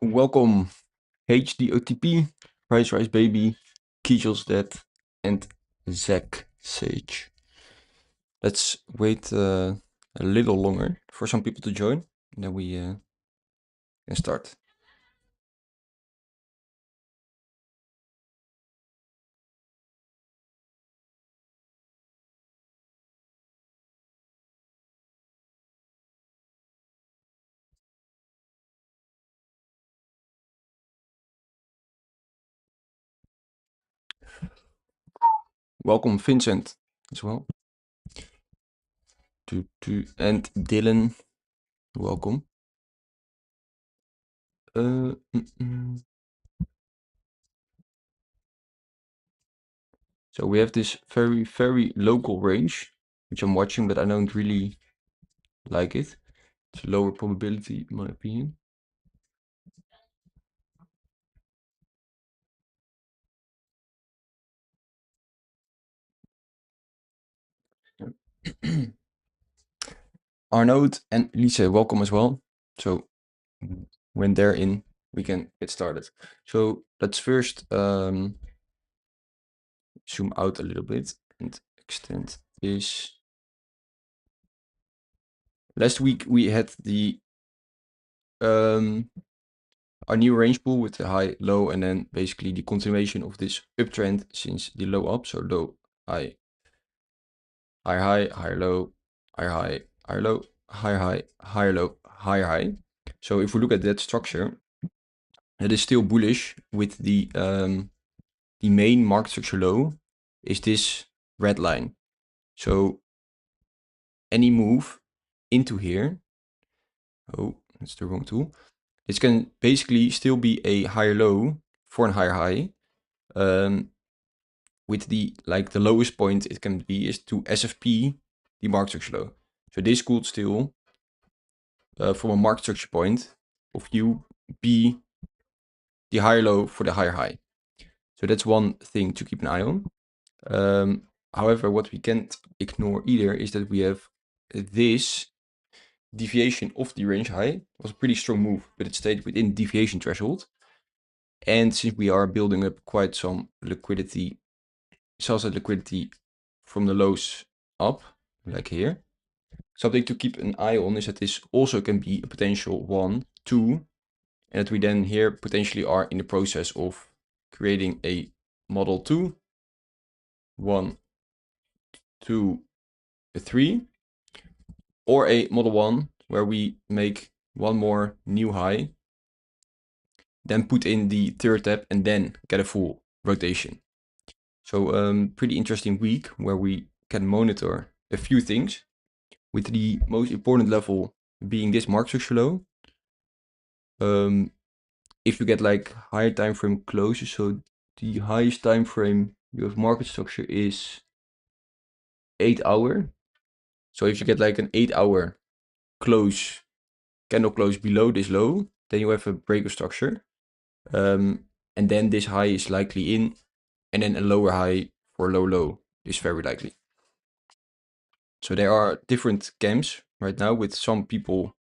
welcome HDOTP, Rice Rice Baby, Kijel's Dead, and Zach Sage. Let's wait a little longer for some people to join, and then we can start. Welcome Vincent as well. And Dylan, welcome. So we have this very, very local range, which I'm watching, but I don't really like it. It's a lower probability, in my opinion. Arnold and Lise, welcome as well. So when they're in, we can get started. So let's first zoom out a little bit and extend this. Last week we had the our new range pool with the high, low, and then basically the continuation of this uptrend since the low up. So low, high, higher high, higher low, higher high, higher low, higher high, higher low, higher high. So if we look at that structure, it is still bullish with the main market structure low is this red line. So any move into here, oh, that's the wrong tool. This can basically still be a higher low for a higher high. With the lowest point it can be is to SFP the market structure low. So this could still, from a market structure point of view, be the higher low for the higher high. So that's one thing to keep an eye on. However, what we can't ignore either is that we have this deviation of the range high. It was a pretty strong move, but it stayed within deviation threshold. And since we are building up quite some liquidity, sell-side liquidity from the lows up, like here, something to keep an eye on is that this also can be a potential 1, 2, and that we then here potentially are in the process of creating a model 2, 1, 2, 3, or a model 1 where we make one more new high, then put in the third tap and then get a full rotation. So pretty interesting week where we can monitor a few things, with the most important level being this market structure low. If you get like higher time frame closes, so the highest time frame you have market structure is 8 hour. So if you get like an 8 hour close, candle close below this low, then you have a breaker structure. And then this high is likely in, and then a lower high for low low is very likely. So there are different camps right now, with some people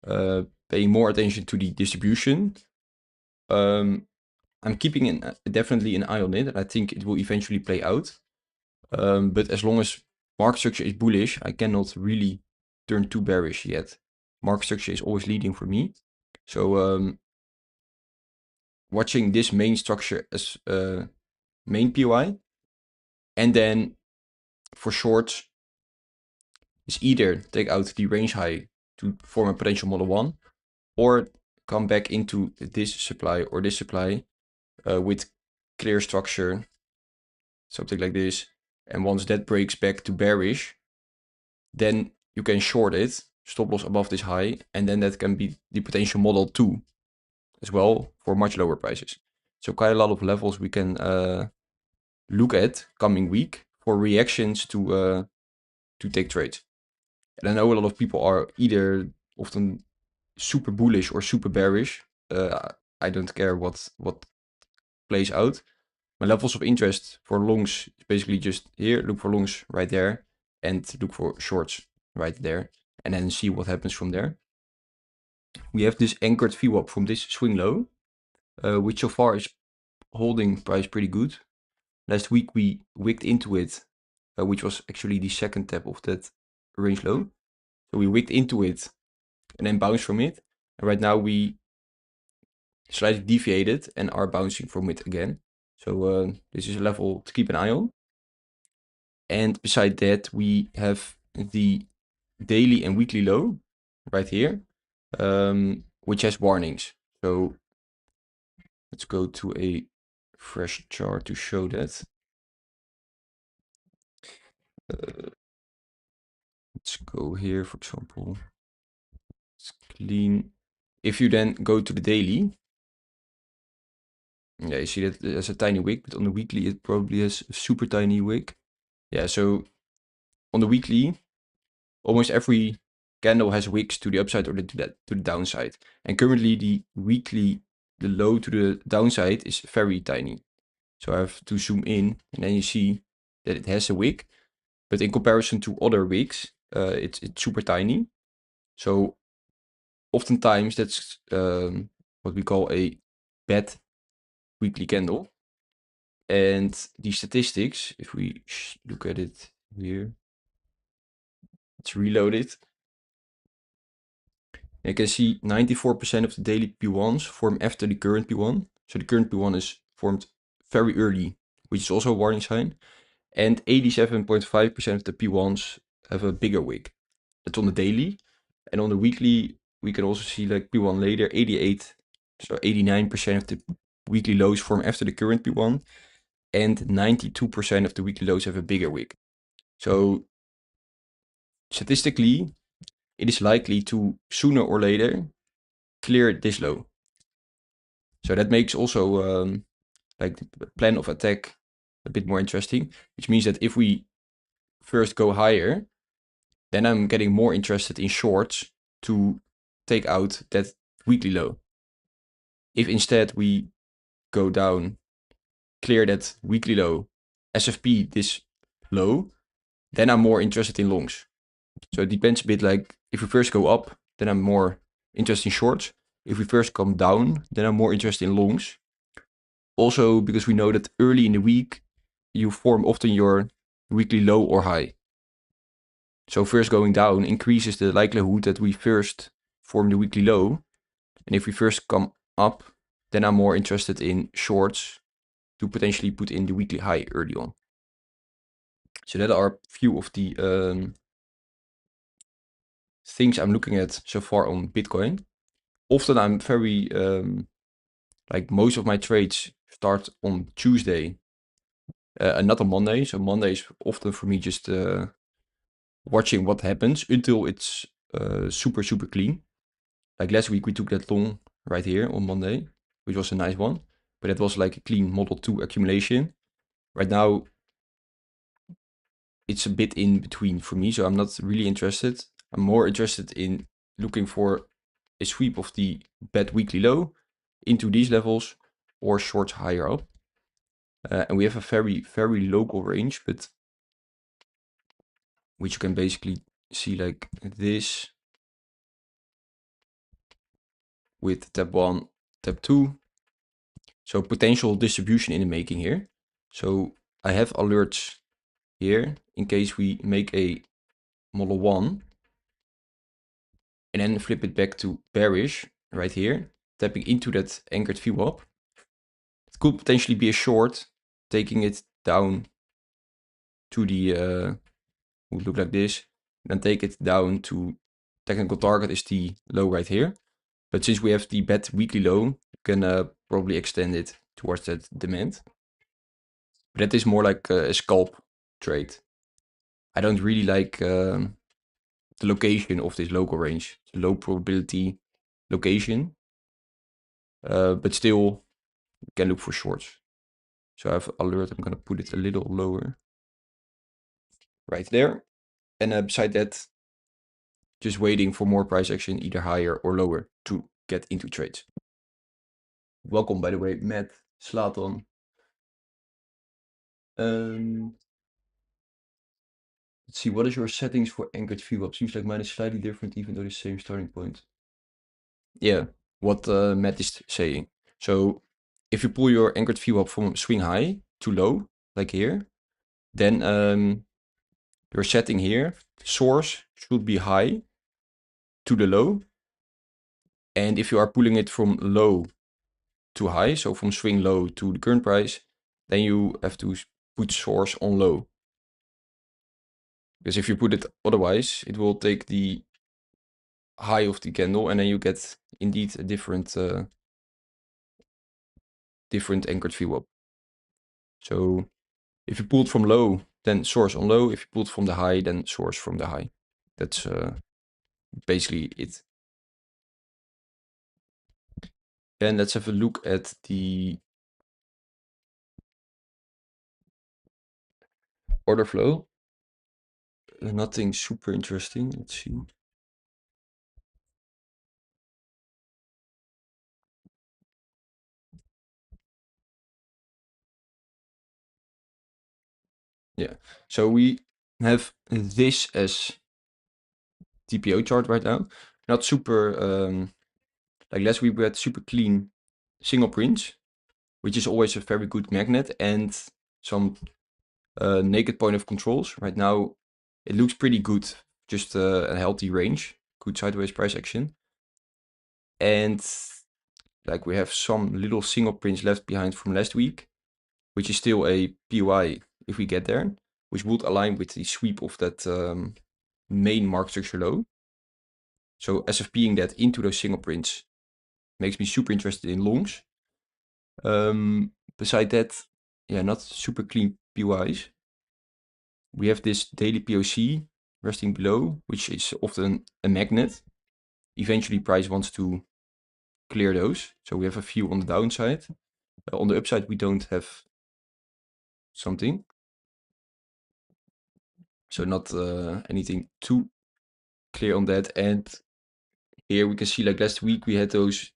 paying more attention to the distribution. I'm keeping definitely an eye on it, and I think it will eventually play out. But as long as market structure is bullish, I cannot really turn too bearish yet. Market structure is always leading for me. So watching this main structure as main POI, and then for shorts is either take out the range high to form a potential model 1, or come back into this supply or this supply with clear structure, something like this. And once that breaks back to bearish, then you can short it, stop loss above this high, and then that can be the potential model 2 as well for much lower prices. So quite a lot of levels we can look at coming week for reactions to take trades. And I know a lot of people are either often super bullish or super bearish. I don't care what plays out. My levels of interest for longs is basically just here, look for longs right there, and look for shorts right there, and then see what happens from there. we have this anchored VWAP from this swing low, which so far is holding price pretty good. Last week we wicked into it, which was actually the second tap of that range low. So we wicked into it and then bounced from it. And right now we slightly deviated and are bouncing from it again. So this is a level to keep an eye on. And beside that, we have the daily and weekly low right here, which has warnings. So let's go to a fresh chart to show that. Let's go here, for example. It's clean. If you then go to the daily, yeah, you see that it has a tiny wick, but on the weekly it probably has a super tiny wick. Yeah, so on the weekly, almost every candle has wicks to the upside or to the downside. And currently the weekly, the low to the downside is very tiny. So I have to zoom in and then you see that it has a wick, but in comparison to other wicks, it's super tiny. So oftentimes that's what we call a bad weekly candle. And the statistics, if we look at it here, let's reload it. You can see 94% of the daily P1s form after the current P1. So the current P1 is formed very early, which is also a warning sign. And 87.5% of the P1s have a bigger wick. That's on the daily. And on the weekly, we can also see like P1 later, 88. So 89% of the weekly lows form after the current P1. And 92% of the weekly lows have a bigger wick. So statistically, it is likely to sooner or later clear this low. So that makes also like the plan of attack a bit more interesting, which means that if we first go higher, then I'm getting more interested in shorts to take out that weekly low. If instead we go down, clear that weekly low, SFP this low, then I'm more interested in longs. So it depends a bit, like if we first go up, then I'm more interested in shorts. If we first come down, then I'm more interested in longs. Also because we know that early in the week, you form often your weekly low or high. So first going down increases the likelihood that we first form the weekly low. And if we first come up, then I'm more interested in shorts to potentially put in the weekly high early on. So that are a few of the things I'm looking at so far on Bitcoin. Often I'm very, like most of my trades start on Tuesday and not on Monday. So Monday is often for me just watching what happens until it's super clean. Like last week we took that long right here on Monday, which was a nice one, but it was like a clean Model 2 accumulation. Right now it's a bit in between for me, so I'm not really interested. I'm more interested in looking for a sweep of the bad weekly low into these levels or shorts higher up. And we have a very local range, but which you can basically see like this with tab 1, tab 2. So potential distribution in the making here. So I have alerts here in case we make a model 1 and then flip it back to bearish right here, tapping into that anchored VWAP. It could potentially be a short, taking it down to the, would look like this, then take it down to technical target is the low right here. But since we have the bad weekly low, you can probably extend it towards that demand. But that is more like a scalp trade. I don't really like the location of this local range. It's a low probability location. But still, you can look for shorts. So I have alert, I'm gonna put it a little lower. Right there. And beside that, just waiting for more price action, either higher or lower, to get into trades. Welcome, by the way, Matt, Slatan. Let's see, what is your settings for anchored VWAP? Seems like mine is slightly different, even though the same starting point. yeah, what Matt is saying. So if you pull your anchored VWAP from swing high to low, like here, then your setting here, source should be high to the low. And if you are pulling it from low to high, so from swing low to the current price, then you have to put source on low. Because if you put it otherwise, it will take the high of the candle and then you get indeed a different anchored VWAP. So if you pulled from low, then source on low. If you pulled from the high, then source from the high. That's basically it. And let's have a look at the order flow. Nothing super interesting. Let's see. Yeah, so we have this as TPO chart right now. Not super, like last week we had super clean single prints, which is always a very good magnet, and some naked point of controls. Right now it looks pretty good, just a healthy range, good sideways price action. And like we have some little single prints left behind from last week, which is still a POI if we get there, which would align with the sweep of that main market structure low. So SFPing that into those single prints makes me super interested in longs. Beside that, yeah, not super clean POIs. We have this daily POC resting below, which is often a magnet. Eventually price wants to clear those. So we have a few on the downside. On the upside, we don't have something. So not anything too clear on that. And here we can see, like last week, we had those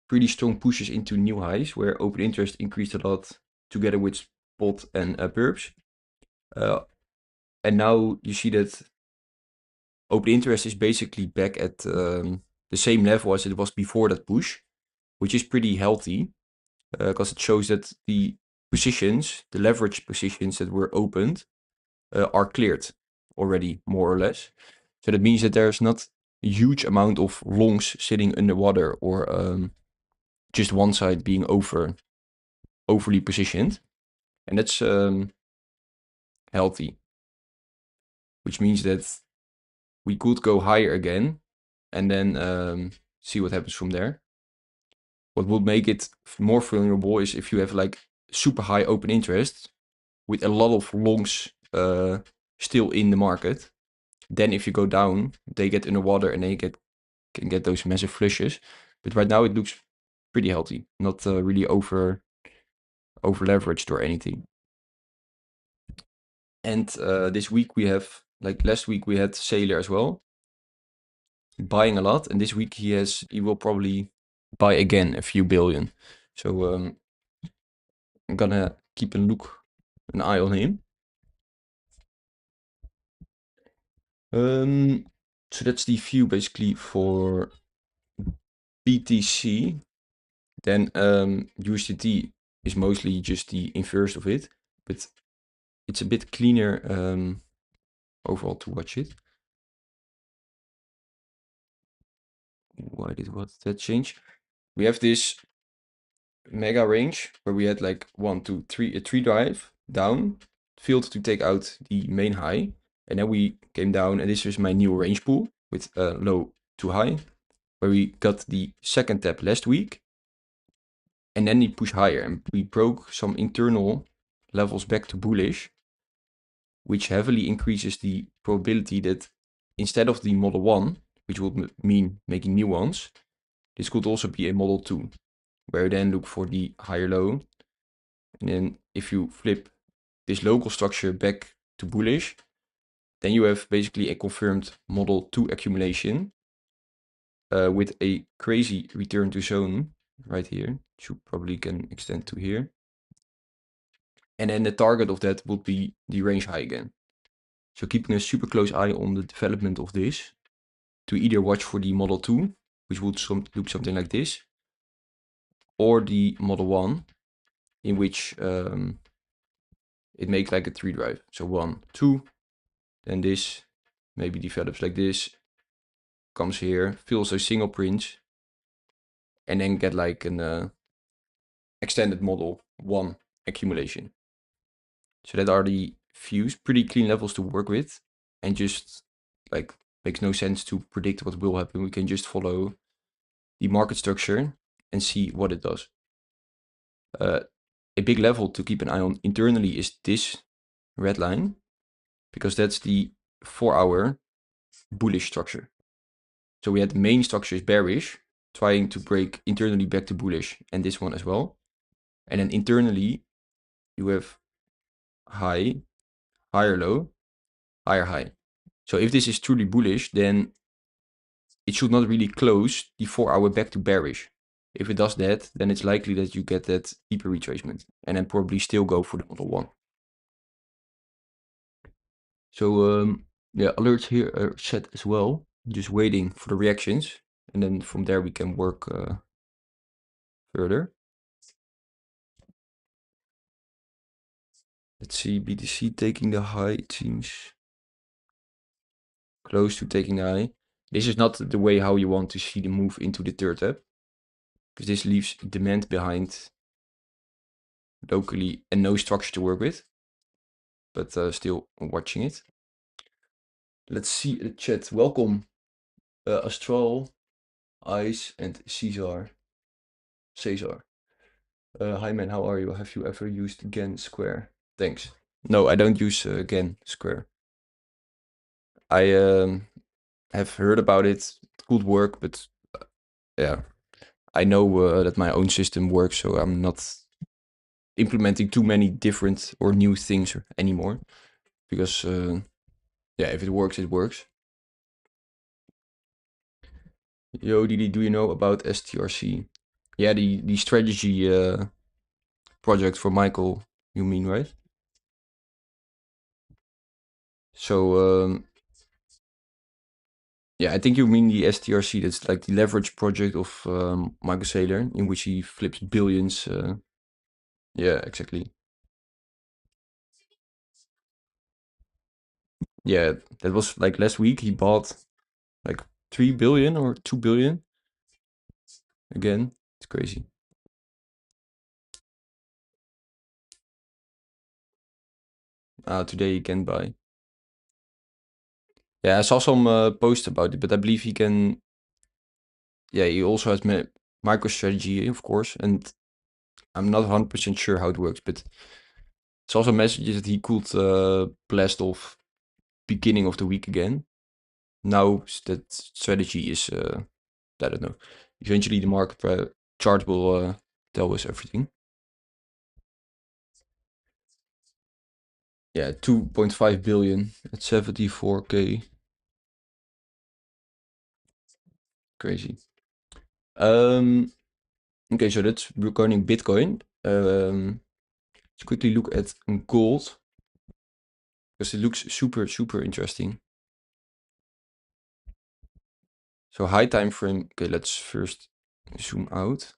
pretty strong pushes into new highs where open interest increased a lot together with spot and perps. And now you see that open interest is basically back at the same level as it was before that push, which is pretty healthy because it shows that the positions, the leverage positions that were opened, are cleared already, more or less. So that means that there's not a huge amount of longs sitting underwater or just one side being overly positioned. And that's healthy, which means that we could go higher again and then see what happens from there. What would make it more vulnerable is if you have like super high open interest with a lot of longs still in the market. Then if you go down, they get underwater and they can get those massive flushes. But right now it looks pretty healthy, not really over leveraged or anything. And this week we have, like last week we had Sailor as well, buying a lot, and this week he will probably buy again a few billion. So I'm gonna keep an eye on him. So that's the view basically for BTC. Then USDT is mostly just the inverse of it, but it's a bit cleaner overall to watch it. Why did that change? We have this mega range where we had like 1, 2, 3, a 3 drive down, failed to take out the main high, and then we came down, and this was my new range pool with low to high, where we got the second tap last week, and then we pushed higher, and we broke some internal levels back to bullish, which heavily increases the probability that instead of the model 1, which would mean making new ones, this could also be a model 2, where you then look for the higher low. And then if you flip this local structure back to bullish, then you have basically a confirmed model 2 accumulation with a crazy return to zone right here. Should probably can extend to here. And then the target of that would be the range high again. So keeping a super close eye on the development of this to either watch for the model 2 which would look something like this, or the model 1, in which it makes like a tree drive. So 1, 2, then this maybe develops like this, comes here, fills those single prints, and then get like an extended model 1 accumulation. So that are the views, pretty clean levels to work with, and just like makes no sense to predict what will happen. We can just follow the market structure and see what it does. A big level to keep an eye on internally is this red line, because that's the 4-hour bullish structure. So we had the main structure is bearish, trying to break internally back to bullish, and this one as well. And then internally, you have high, higher low, higher high. So if this is truly bullish, then it should not really close the 4-hour back to bearish. If it does that, then it's likely that you get that deeper retracement, and then probably still go for the model 1. So yeah, alerts here are set as well. Just waiting for the reactions, and then from there we can work further. Let's see, BTC taking the high, it seems close to taking the high. This is not the way how you want to see the move into the third tab, because this leaves demand behind locally and no structure to work with, but still watching it. Let's see the chat. Welcome, Astral, Ice, and Caesar. Hi man, how are you? Have you ever used GAN Square? Thanks. No, I don't use GAN Square. I have heard about it. It could work, but yeah, I know that my own system works, so I'm not implementing too many different or new things anymore. Because yeah, if it works, it works. Yo, Didi, do you know about STRC? Yeah, the strategy project for Michael, you mean, right? So yeah, I think you mean the STRC. That's like the leverage project of Michael Saylor, in which he flips billions. Yeah, exactly. Yeah, that was like last week. He bought like 3 billion or 2 billion. Again, it's crazy. Today he can buy. Yeah, I saw some posts about it, but I believe he can. Yeah, he also has MicroStrategy, of course, and I'm not 100% sure how it works, but it's also messages that he could blast off beginning of the week again. Now that strategy is, I don't know. Eventually the market chart will tell us everything. Yeah, 2.5 billion at 74k. Crazy. Okay, so that's regarding Bitcoin. Let's quickly look at gold, because it looks super interesting. So high time frame. Okay, let's first zoom out.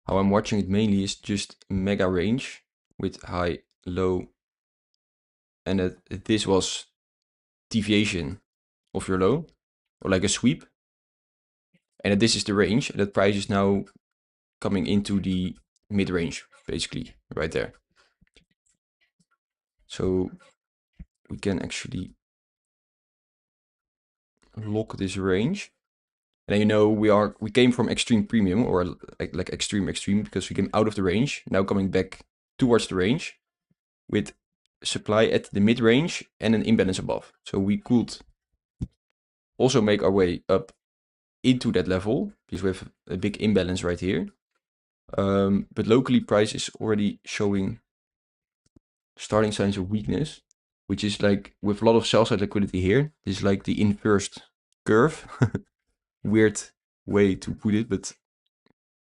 How I'm watching it mainly is just mega range with high, low, and that this was deviation of your low, or like a sweep, and that this is the range, and that price is now coming into the mid range, basically right there. So we can actually lock this range. And then, you know, we came from extreme premium, or like extreme because we came out of the range, now coming back towards the range with supply at the mid range and an imbalance above. So we could also make our way up into that level because we have a big imbalance right here. But locally price is already showing starting signs of weakness, which is like with a lot of sell side liquidity here. This is like the inverse curve. Weird way to put it, but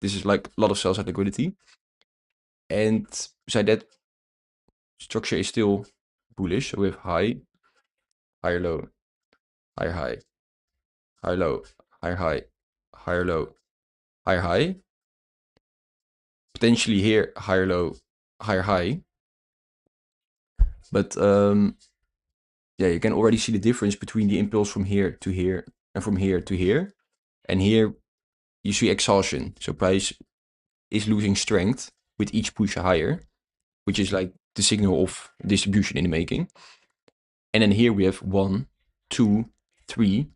this is like a lot of sell side liquidity. And beside that, structure is still bullish. So we have high, higher low, higher high, higher low, higher high, higher low, higher high. Potentially here, higher low, higher high. But yeah, you can already see the difference between the impulse from here to here and from here to here. And here you see exhaustion. So price is losing strength with each push higher, which is like the signal of distribution in the making. And then here we have 1, 2, 3.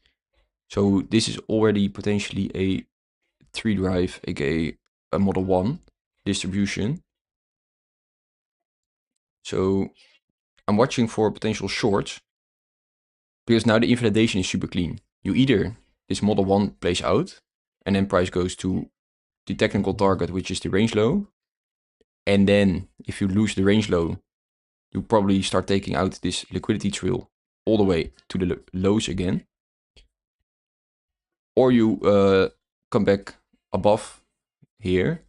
So this is already potentially a 3 drive, aka a model 1 distribution. So I'm watching for potential shorts because now the invalidation is super clean. You either this model 1 plays out and then price goes to the technical target, which is the range low. And then if you lose the range low, you probably start taking out this liquidity trail all the way to the lows again. Or you come back above here.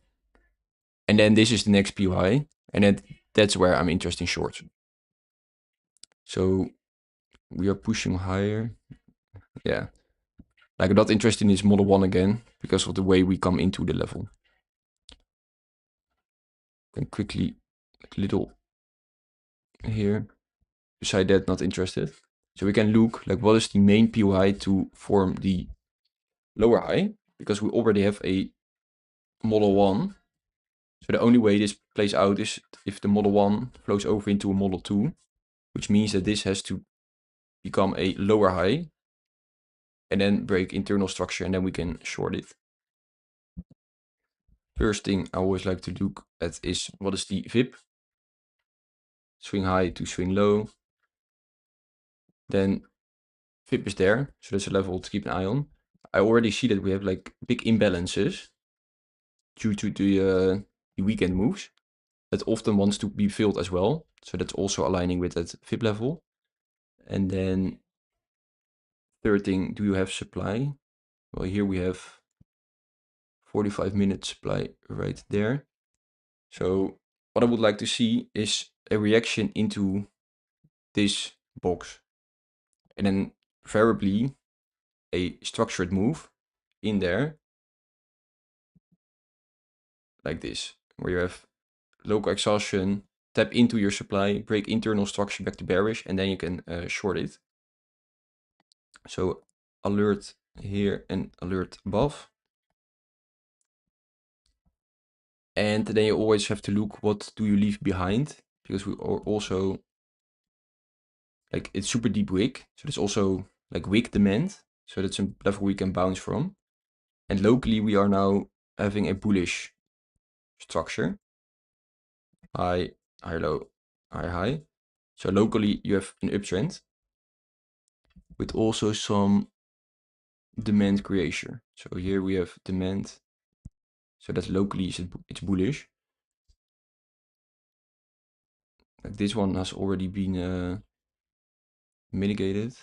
And then this is the next PY. And then that's where I'm interested in shorts. So we are pushing higher. Yeah. Like I'm not interested in this model 1 again because of the way we come into the level. Can quickly like little here. Beside that, not interested. So we can look like what is the main PY to form the lower high, because we already have a model 1. So the only way this plays out is if the model 1 flows over into a model 2, which means that this has to become a lower high and then break internal structure, and then we can short it. First thing I always like to look at is what is the VIP, swing high to swing low. Then VIP is there, so that's a level to keep an eye on. I already see that we have like big imbalances due to the weekend moves that often wants to be filled as well. So that's also aligning with that VIP level. And then third thing, do you have supply? Well, here we have 45 minutes supply right there. So what I would like to see is a reaction into this box. And then preferably a structured move in there. Like this, where you have local exhaustion, tap into your supply, break internal structure back to bearish, and then you can short it. So alert here and alert above. And then you always have to look what do you leave behind, because we are also like it's super deep wick. So there's also like wick demand. So that's a level we can bounce from. And locally we are now having a bullish structure. High, high, low, high, high. So locally you have an uptrend with also some demand creation. So here we have demand. So that locally it's bullish. Like this one has already been mitigated.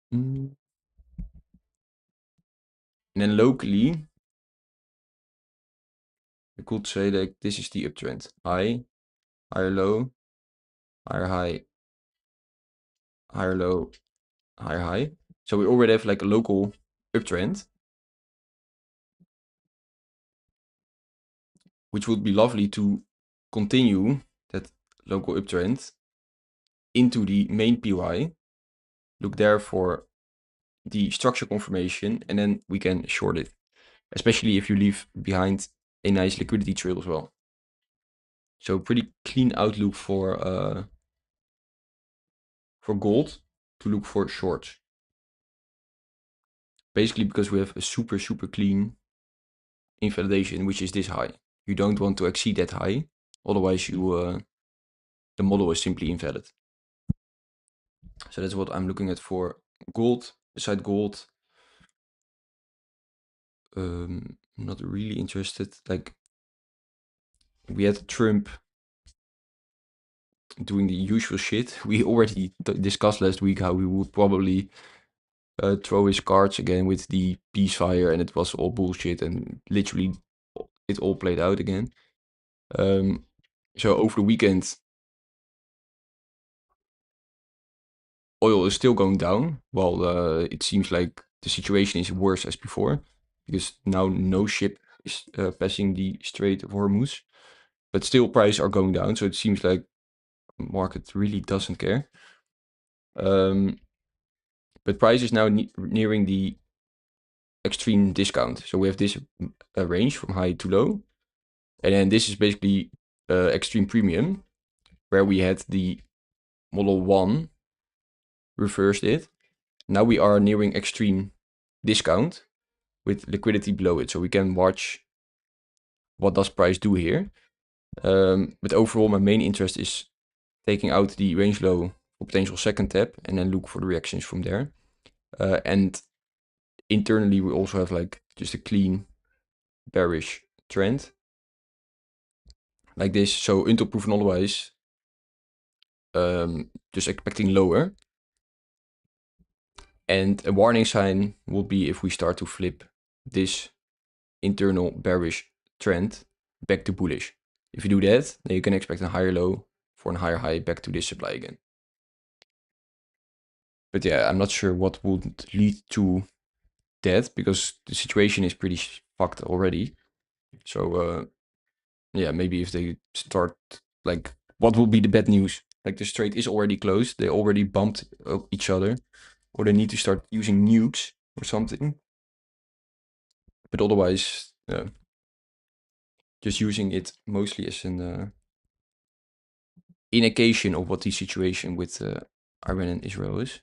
And then locally, I could say that this is the uptrend. High, higher low, higher high, higher low, higher high. So we already have like a local uptrend, which would be lovely to continue that local uptrend into the main PY. Look there for the structure confirmation, and then we can short it, especially if you leave behind a nice liquidity trail as well. So pretty clean outlook for gold to look for shorts. Basically because we have a super clean invalidation, which is this high. You don't want to exceed that high, otherwise you the model is simply invalid. So that's what I'm looking at for gold. Beside gold, I'm not really interested. Like we had Trump doing the usual shit. We already discussed last week how we would probably throw his cards again with the peace fire, and it was all bullshit, and literally it all played out again. So over the weekend oil is still going down, while it seems like the situation is worse as before, because now no ship is passing the Strait of Hormuz, but still prices are going down, so it seems like the market really doesn't care. But price is now nearing the extreme discount. So we have this range from high to low, and then this is basically extreme premium, where we had the Model 1 reversed it. Now we are nearing extreme discount with liquidity below it. So we can watch what does price do here. But overall, my main interest is taking out the range low for potential second tap and then look for the reactions from there. And internally, we also have like just a clean bearish trend like this. So until proven otherwise, just expecting lower. And a warning sign will be if we start to flip this internal bearish trend back to bullish. If you do that, then you can expect a higher low for a higher high back to this supply again. But yeah, I'm not sure what would lead to that, because the situation is pretty fucked already. So yeah, maybe if they start, like, what will be the bad news? Like the strait is already closed, they already bumped each other, or they need to start using nukes or something. But otherwise, just using it mostly as an indication of what the situation with Iran and Israel is.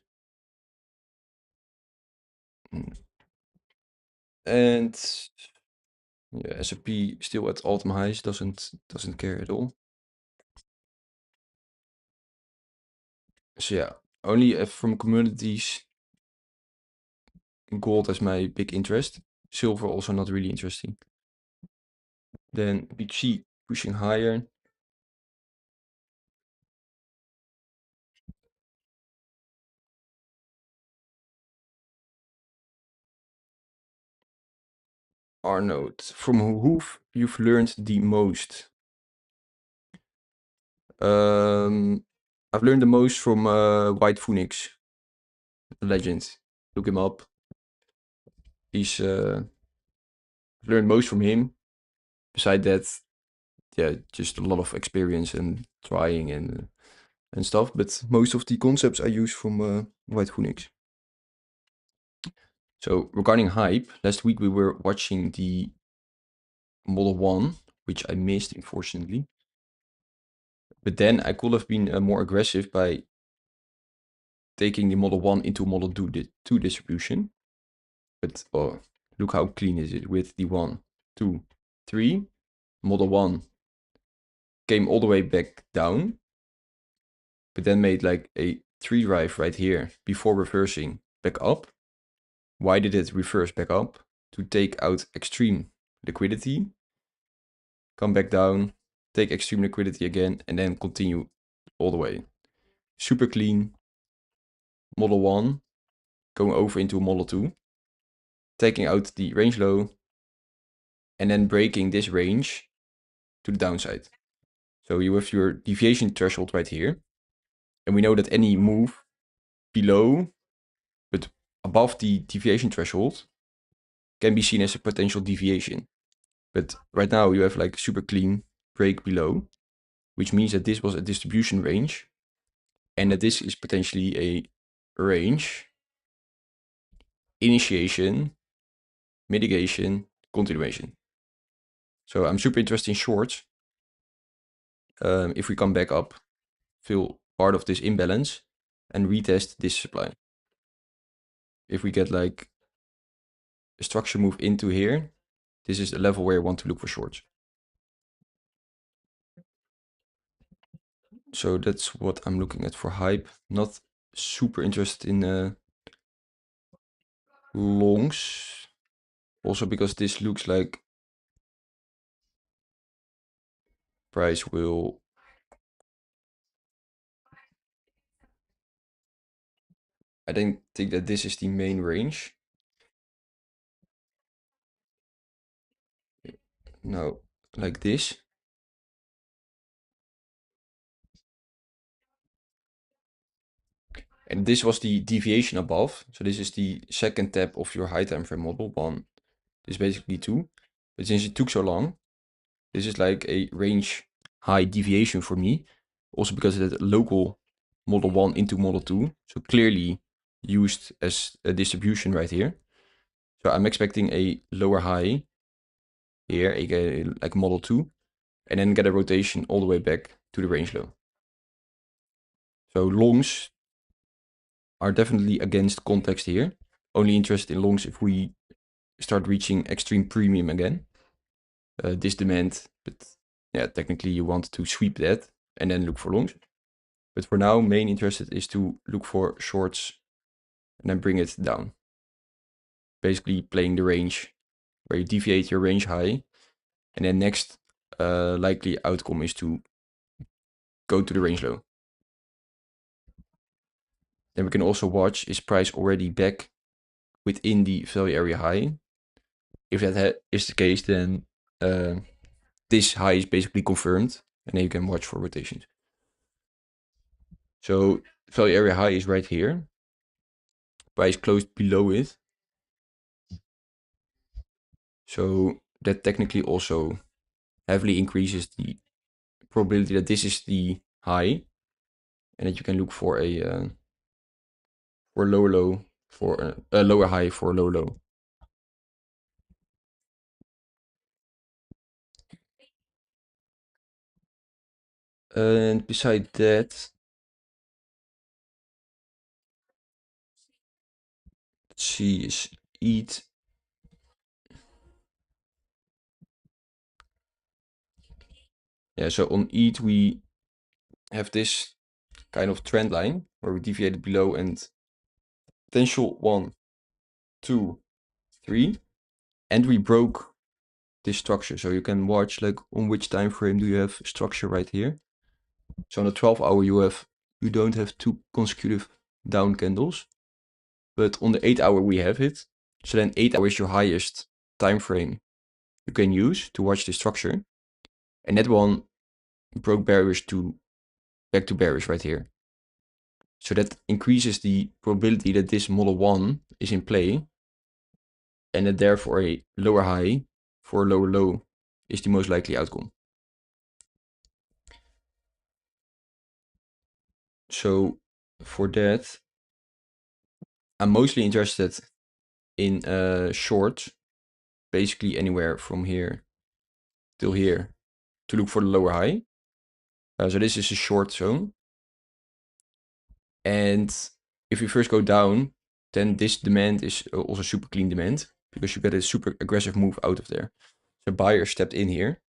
And yeah, S&P still at all-time highs, doesn't care at all. So yeah, only from commodities, gold has my big interest. Silver also not really interesting. Then BTC pushing higher. Arnold, from who you've learned the most? I've learned the most from Bitunix, a legend. Look him up. He's I've learned most from him. Besides that, yeah, just a lot of experience and trying and stuff. But most of the concepts I use from Bitunix. So regarding hype, last week we were watching the Model 1, which I missed, unfortunately. But then I could have been more aggressive by taking the Model 1 into Model 2 distribution. But oh, look how clean is it with the 1, 2, 3. Model 1 came all the way back down, but then made like a 3 drive right here before reversing back up. Why did it reverse back up? To take out extreme liquidity, come back down, take extreme liquidity again, and then continue all the way. Super clean. Model 1 going over into Model 2, taking out the range low, and then breaking this range to the downside. So you have your deviation threshold right here, and we know that any move below but above the deviation threshold can be seen as a potential deviation. But right now you have like super clean break below, which means that this was a distribution range and that this is potentially a range, initiation, mitigation, continuation. So I'm super interested in shorts. If we come back up, fill part of this imbalance and retest this supply. If we get like a structure move into here, this is the level where I want to look for shorts. So that's what I'm looking at for hype. Not super interested in longs. Also because this looks like price will... I don't think that this is the main range. No, like this. And this was the deviation above. So this is the second tab of your high time frame model. One, this is basically 2. But since it took so long, this is like a range high deviation for me. Also because it had local model 1 into model 2. So clearly used as a distribution right here. So I'm expecting a lower high here, aka like model 2. And then get a rotation all the way back to the range low. So longs are definitely against context here. Only interested in longs if we start reaching extreme premium again. This demand, but yeah, technically you want to sweep that and then look for longs. But for now, main interested is to look for shorts and then bring it down. Basically playing the range where you deviate your range high. And then next likely outcome is to go to the range low. Then we can also watch, is price already back within the value area high? If that is the case, then this high is basically confirmed. And then you can watch for rotations. So value area high is right here. Price closed below it. So that technically also heavily increases the probability that this is the high, and that you can look for a lower low for a lower high for a lower low. And beside that, let's see, is ETH. Yeah, so on ETH we have this kind of trend line where we deviated below and potential 1, 2, 3, and we broke this structure. So you can watch like on which time frame do you have structure right here. So on the 12-hour you don't have 2 consecutive down candles, but on the 8-hour we have it. So then 8 hours is your highest time frame you can use to watch the structure, and that one broke barriers to back to bearish right here. So that increases the probability that this model 1 is in play, and that therefore a lower high for a lower low is the most likely outcome. So for that, I'm mostly interested in short, basically anywhere from here till here, to look for the lower high. So this is a short zone. And if you first go down, then this demand is also super clean demand, because you get a super aggressive move out of there. So buyer stepped in here.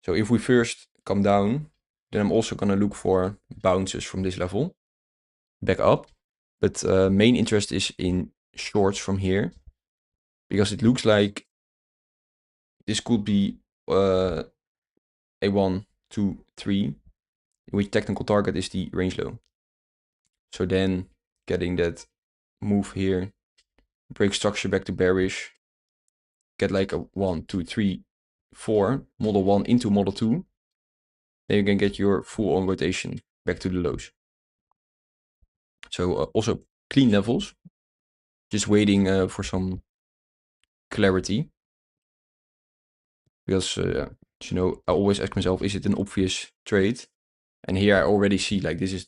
So if we first come down, then I'm also gonna look for bounces from this level back up. But main interest is in shorts from here, because it looks like this could be a 1, 2, 3, in which technical target is the range low. So then getting that move here, break structure back to bearish, get like a 1, 2, 3, 4, model 1 into model 2, then you can get your full on rotation back to the lows. So also clean levels, just waiting for some clarity. Because, you know, I always ask myself, is it an obvious trade? And here I already see like this is,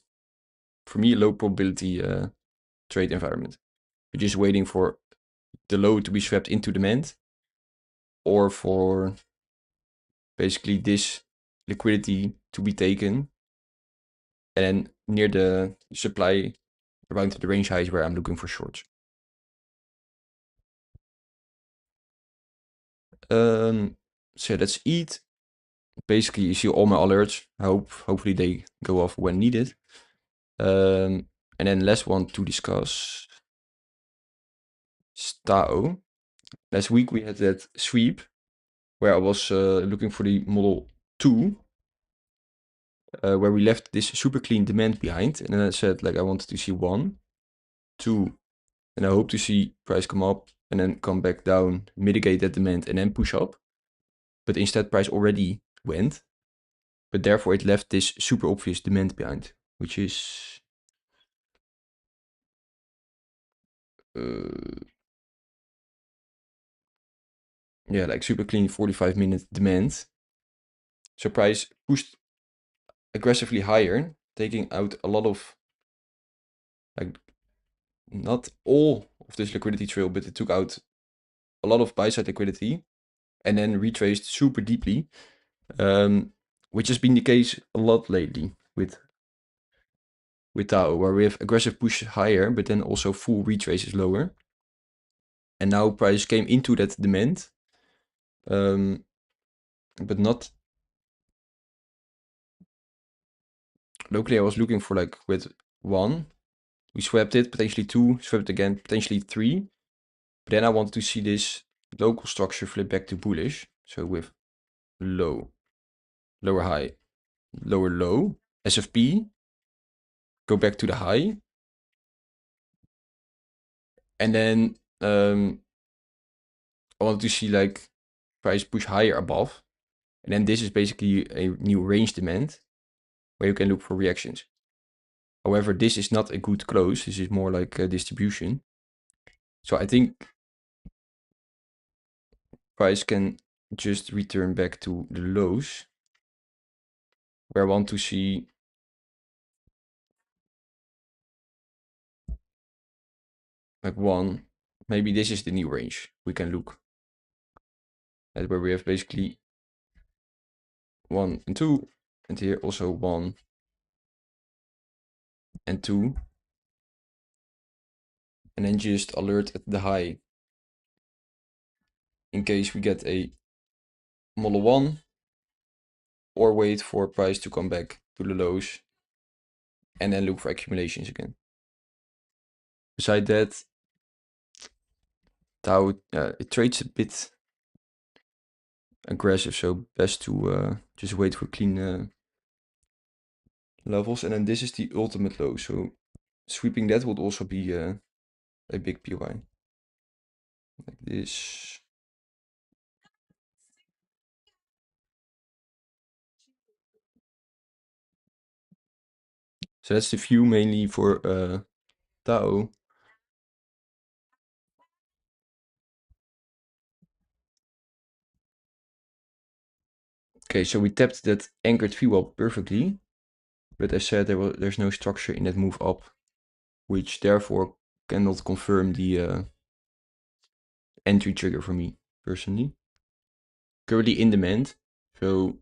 for me, a low probability trade environment. You're just waiting for the low to be swept into demand, or for basically this liquidity to be taken, and then near the supply around the range highs where I'm looking for shorts. So that's ETH. Basically, you see all my alerts. Hopefully they go off when needed. And then last one to discuss, STAO. Last week we had that sweep where I was looking for the model 2, where we left this super clean demand behind. And then I said, like, I wanted to see 1, 2, and I hope to see price come up and then come back down, mitigate that demand, and then push up. But instead price already went, but therefore it left this super obvious demand behind, which is yeah, like super clean 45-minute demand. So price pushed aggressively higher, taking out a lot of, like, not all of this liquidity trail, but it took out a lot of buy side liquidity and then retraced super deeply, which has been the case a lot lately with Tao, where we have aggressive push higher, but then also full retrace is lower. And now price came into that demand, but not locally. I was looking for like with 1, we swapped it, potentially 2, swapped again, potentially 3. But then I wanted to see this local structure flip back to bullish. So with low, lower high, lower low, SFP, go back to the high. And then I wanted to see like price push higher above. And then this is basically a new range demand where you can look for reactions. However, this is not a good close. This is more like a distribution. So I think price can just return back to the lows, where I want to see like 1. Maybe this is the new range. We can look at where we have basically 1 and 2, and here also 1 and 2, and then just alert at the high in case we get a model 1, or wait for price to come back to the lows and then look for accumulations again. Beside that, Tao, it trades a bit aggressive, so best to just wait for clean levels. And then this is the ultimate low, so sweeping that would also be a big PY. Like this. So that's the view mainly for Tao. Okay, so we tapped that anchored VWAP perfectly, but as said, there's no structure in that move up, which therefore cannot confirm the entry trigger for me personally. Currently in demand, so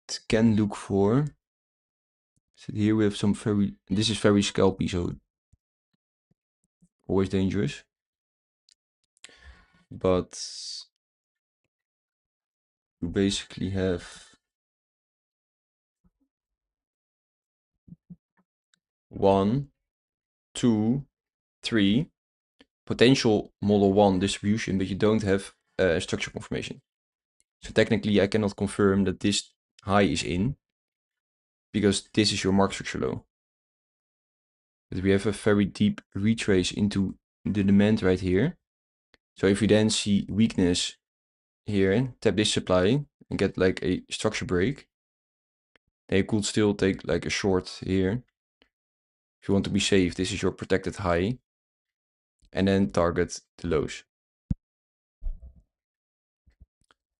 it can look for. So here we have some this is very scalpy, so always dangerous. But you basically have 1, 2, 3 potential model 1 distribution, but you don't have structure confirmation. So technically I cannot confirm that this high is in, because this is your market structure low. But we have a very deep retrace into the demand right here. So if we then see weakness here, tap this supply and get like a structure break, then you could still take like a short here. If you want to be safe, this is your protected high, and then target the lows.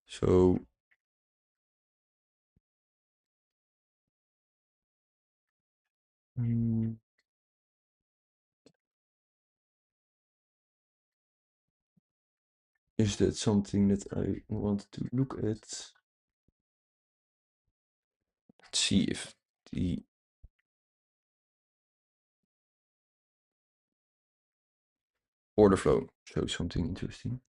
So is that something that I want to look at? Let's see if the order flow shows something interesting.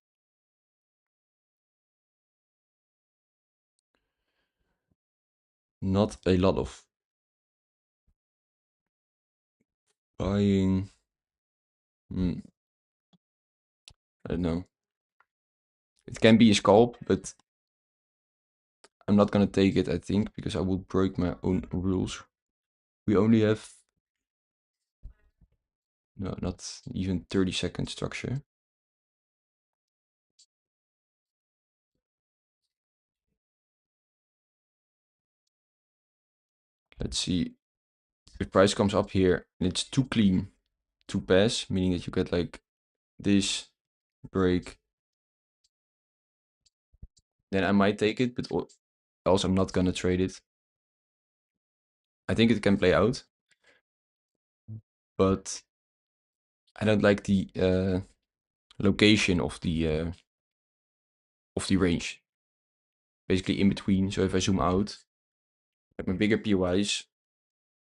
Not a lot of buying. I don't know. It can be a scalp, but I'm not gonna take it, I think, because I would break my own rules. We only have, no, not even 30-second structure. Let's see if price comes up here and it's too clean. to pass, meaning that you get like this break, then I might take it, but else I'm not gonna trade it. I think it can play out, but I don't like the location of the range. Basically in between. So if I zoom out, like my bigger POIs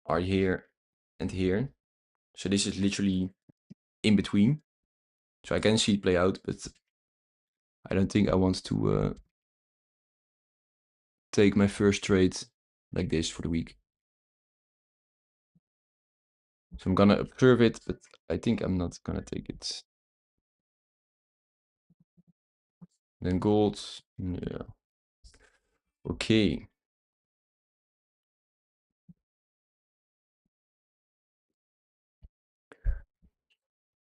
are here and here. So this is literally in between. So I can see it play out, but I don't think I want to take my first trade like this for the week. So I'm gonna observe it, but I think I'm not gonna take it. Then gold, yeah. Okay.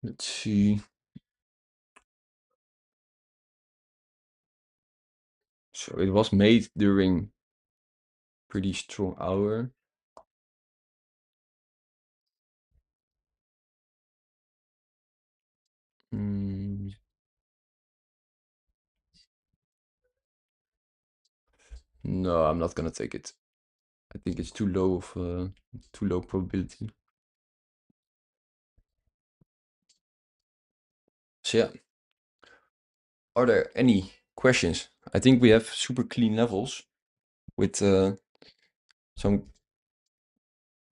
Let's see. So it was made during pretty strong hour. No, I'm not gonna take it. I think it's too low of too low probability. So yeah, are there any questions? I think we have super clean levels with some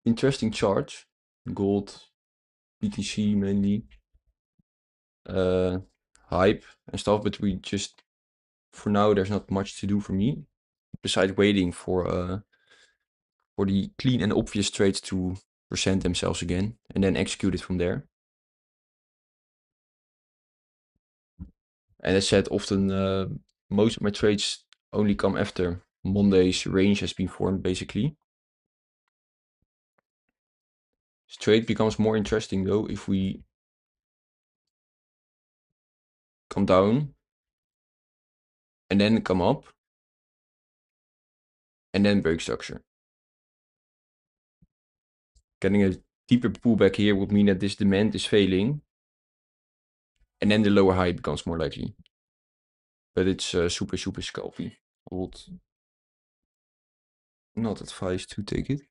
interesting charts, gold, BTC mainly, hype and stuff. But we just for now there's not much to do for me besides waiting for the clean and obvious trades to present themselves again and then execute it from there. And as said, often most of my trades only come after Monday's range has been formed, basically. This trade becomes more interesting though if we come down and then come up and then break structure. Getting a deeper pullback here would mean that this demand is failing and then the lower high becomes more likely. But it's super scalpy. I would not advise to take it.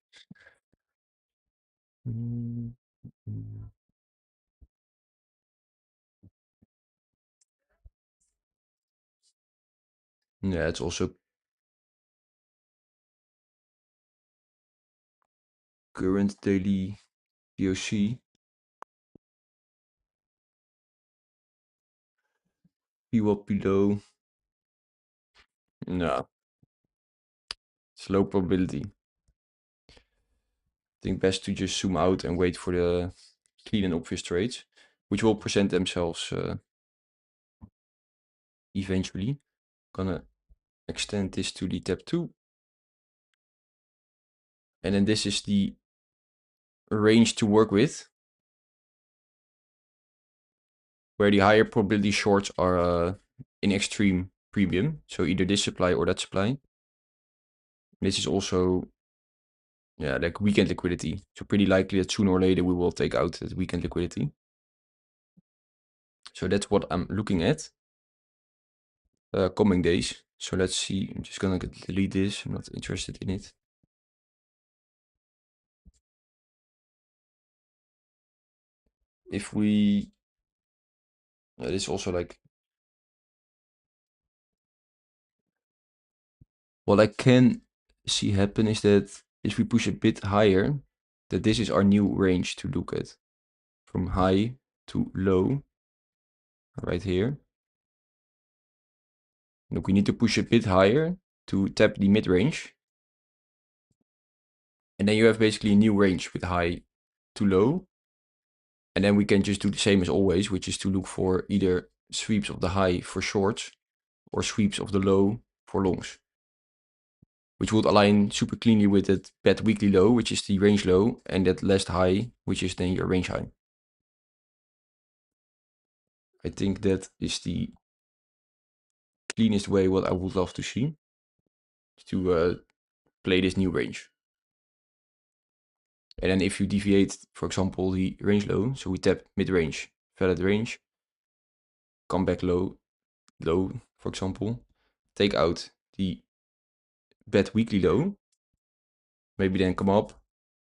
Yeah, it's also current daily POC. PWAP below. No. It's low probability. I think best to just zoom out and wait for the clean and obvious trades, which will present themselves eventually. Gonna extend this to the tab 2. And then this is the range to work with, where the higher probability shorts are in extreme premium. So either this supply or that supply. This is also, yeah, like weekend liquidity. So pretty likely that sooner or later we will take out that weekend liquidity. So that's what I'm looking at coming days. So let's see. I'm just gonna delete this. I'm not interested in it. If we, this is also like, what I can see happen is that if we push a bit higher, that this is our new range to look at. From high to low, right here. Look, we need to push a bit higher to tap the mid-range. And then you have basically a new range with high to low. And then we can just do the same as always, which is to look for either sweeps of the high for shorts or sweeps of the low for longs, which would align super cleanly with that bad weekly low, which is the range low, and that last high, which is then your range high. I think that is the cleanest way what I would love to see, to play this new range. And then if you deviate, for example, the range low, so we tap mid-range, valid range, come back low, for example, take out the bad weekly low, maybe then come up,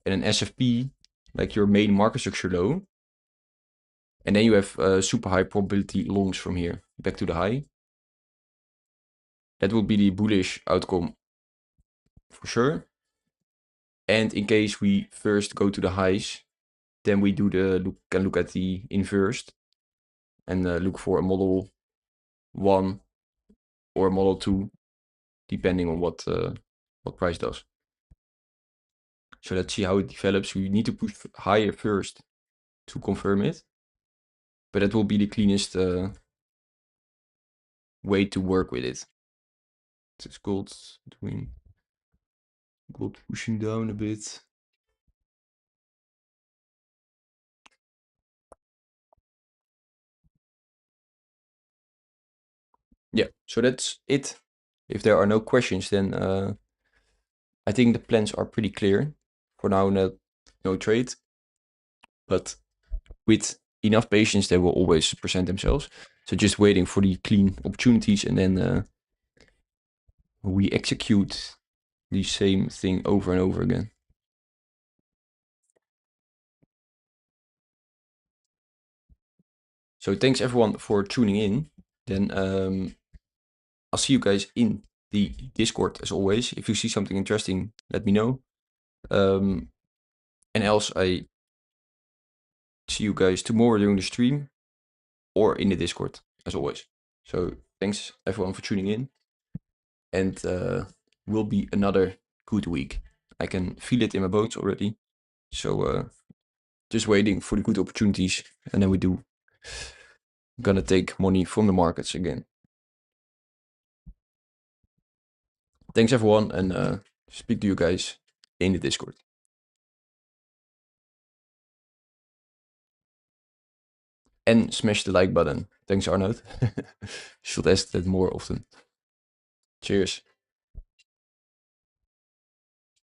and an SFP, like your main market structure low, and then you have super high probability longs from here, back to the high. That would be the bullish outcome for sure. And in case we first go to the highs, then we do can look at the inversed and look for a model 1 or a model 2, depending on what price does. So let's see how it develops. We need to push higher first to confirm it, but that will be the cleanest way to work with it. It's gold pushing down a bit. Yeah, so that's it. If there are no questions, then I think the plans are pretty clear. For now, no trade, but with enough patience, they will always present themselves. So just waiting for the clean opportunities, and then we execute the same thing over and over again. So thanks everyone for tuning in. Then I'll see you guys in the Discord as always. If you see something interesting, let me know. And else I see you guys tomorrow during the stream or in the Discord as always. So thanks everyone for tuning in, and will be another good week. I can feel it in my bones already. So just waiting for the good opportunities, and then we do gonna take money from the markets again. Thanks everyone, and speak to you guys in the Discord. And smash the like button. Thanks Arnoud. Should ask that more often. Cheers.